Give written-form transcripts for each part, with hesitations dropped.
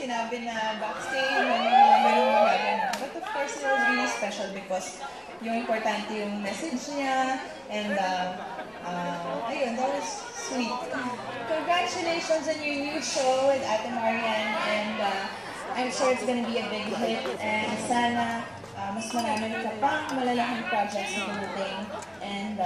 sinabi na backstage, may mga ganun magagana. But of course, it was really special because yung importante yung message niya, and ayun, that was sweet. Congratulations on your new show with Ate Marian, and I'm sure it's gonna be a big hit, and sana mas marami ka pang malalaking projects na dumating, and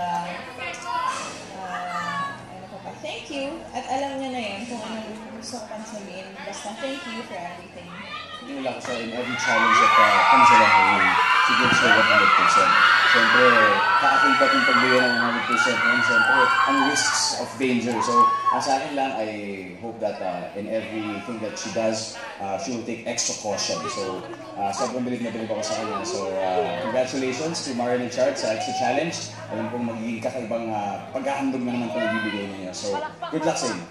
thank you. At alam niya na yun kung anong gusto ko pang sabihin. Basta thank you for everything. Hindi lang sa in every challenge at comes along the way, she gives her 100%. Siyempre, kaakibat yung pagbigay ng 100% ngayon, siyempre, ang risks of danger. So, sa akin lang, I hope that in everything that she does, she will take extra caution. So, sobrang bilib na bilib ako sa kanya. So, congratulations to Marian and Chart sa Extra Challenge. Alam kong magiging kakaibang paghahandog na naman kung ibibigay ninyo. So, good luck sa inyo.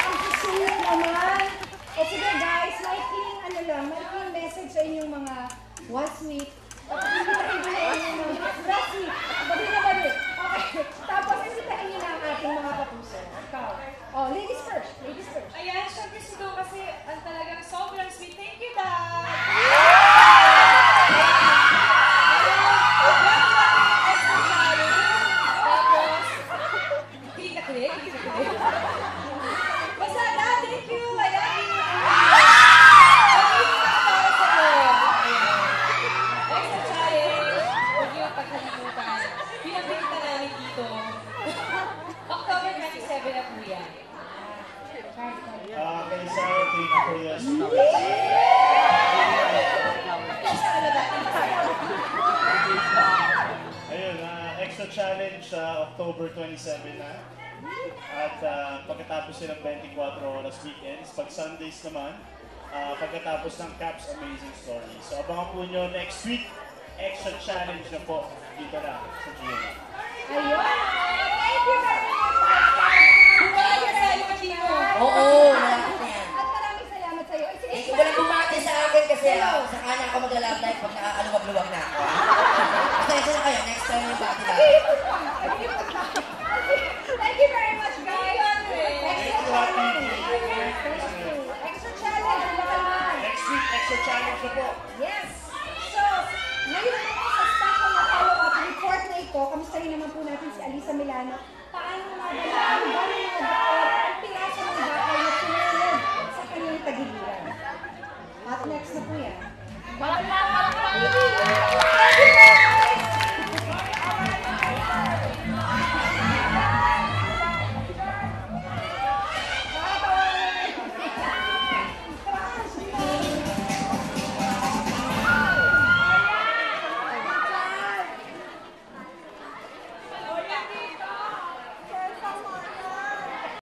Ang sweet naman. O sige guys, maikling message sa inyong mga what's sweet. Tapos imbitahin nyo na inyong mga that's sweet. Bali. Okay. Tapos imbitahin nyo na ang ating mga kapuso. Ikaw. Oh, ladies first. Ayan, syempre si Dong kasi ang talagang sobrang sweet. Thank you, Dad! Basta, Dad, thank you! I love you! Extra challenge! Huwag niyo pagkalimutan. Pinagpilitan namin dito. October 27 na po yan. Kay Sarah King ako yes. Ayun, extra challenge sa October 27 na. At pagkatapos silang 24 oras weekends, pag Sundays naman, pagkatapos ng Caps Amazing Story. So abangan po nyo next week, extra challenge na po dito na sa GMA. Ayun! Thank you very much! Oo, malapit na yan. At maraming salamat sa'yo. Sige, walang bumati sa akin kasi sa kanya ako mag-love life pag nakakaluwag-luwag na ako. Pasensya na kayo, next time yung bati lang. Thank you very much, guys. Extra challenge. Next week, extra challenge na po. Yes. So, ngayon naman po sa staff ng follow-up report na ito, kamustahin naman po natin si Alisa Milano. Paano mga ang piraso ng bakal na sumunod sa kanyang tagiliran. At next na po yan.